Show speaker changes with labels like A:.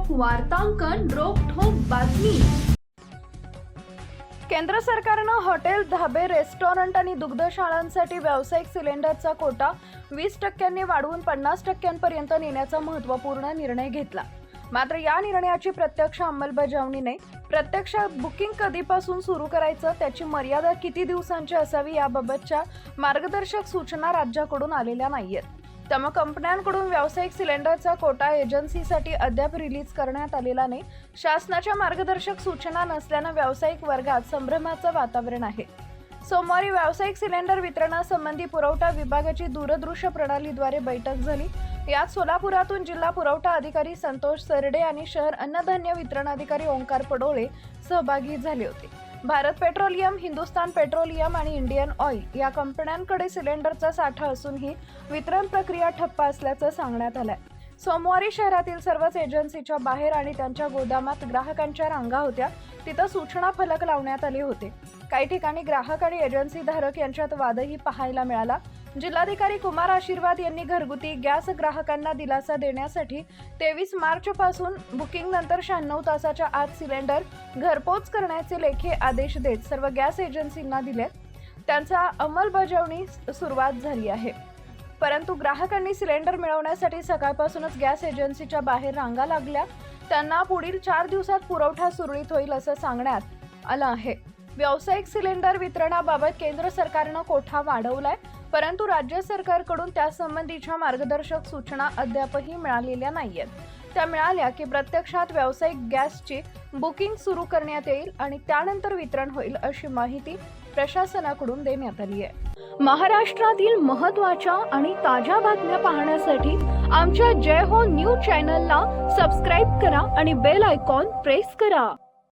A: वार्तांकन रोखठोक बातमी। केंद्र सरकारनं हॉटेल, धाबे, रेस्टॉरंट आणि दुग्धशाळांसाठी व्यावसायिक सिलेंडरचा कोटा 20% वाढवून 50% नेण्याचा महत्त्वपूर्ण निर्णय घेतला। मात्र या निर्णयाची प्रत्यक्ष अंमलबजावणी नाही। प्रत्यक्ष बुकिंग कधीपासून सुरू करायचं, त्याची मर्यादा किती दिवसांची असावी याबाबतच्या मार्गदर्शक सूचना राज्याकडून आलेल्या नाहीयेत। त्यामुळे कंपन्यांकडून व्यावसायिक सिलेंडरचा कोटा एजन्सीसाठी अद्याप रिलीज करण्यात आलेला नाही। शासनाच्या मार्गदर्शक सूचना नसल्याने व्यावसायिक वर्गात संभ्रमाचं वातावरण आहे। सोमवारी व्यावसायिक सिलेंडर वितरणासंबंधी पुरवठा विभागाची दूरदृश्य प्रणालीद्वारे बैठक झाली। यात सोलापुरातून जिल्हा पुरवठा अधिकारी संतोष सरडे आणि शहर अन्नधान्य वितरण अधिकारी ओंकार पडोळे सहभागी झाले होते। भारत पेट्रोलियम, हिंदुस्तान पेट्रोलियम आणि इंडियन ऑइल या कंपन्यांकडे सिलेंडरचा साठा असूनही वितरण प्रक्रिया ठप्प असल्याचं सांगण्यात आलंय। सोमवारी शहरातील सर्वच एजन्सीच्या बाहेर आणि त्यांच्या गोदामात ग्राहकांच्या रांगा होत्या। तिथं सूचना फलक लावण्यात आले होते। काही ठिकाणी ग्राहक आणि एजन्सी धारक यांच्यात वादही पाहायला मिळाला। जिल्हाधिकारी कुमार आशीर्वाद यांनी घरगुती गॅस ग्राहकांना दिलासा देण्यासाठी 23 मार्च पासून बुकिंग नंतर 96 तासाच्या आत सिलेंडर घरपोच करण्याचे लेखी आदेश देत सर्व गॅस एजन्सींना दिले। त्यांचा अंमलबजावणी सुरुवात झाली आहे। परंतु ग्राहकांनी सिलेंडर मिळवण्यासाठी सकाळपासूनच गॅस एजन्सीच्या बाहेर रांगा लागल्या। त्यांना पुढील 4 दिवसात पुरवठा सुरळीत होईल असं सांगण्यात आलं आहे। व्यावसायिक सिलेंडर वितरणाबाबत केंद्र सरकारनं कोटा वाढवलाय, परंतु राज्य सरकारकडून त्यासंबंधीच्या मार्गदर्शक सूचना अद्यापही मिळालेल्या नाहीयेत। त्या मिळाल्या की प्रत्यक्षात व्यावसायिक गॅसची बुकिंग सुरू करण्यात येईल आणि त्यानंतर वितरण होईल अशी माहिती प्रशासनाकडून देण्यात आली आहे। महाराष्ट्रातील महत्त्वाच्या आणि ताज्या बातम्या पाहण्यासाठी आमच्या जय हो न्यूज चॅनलला सबस्क्राईब करा आणि बेल आयकॉन प्रेस करा।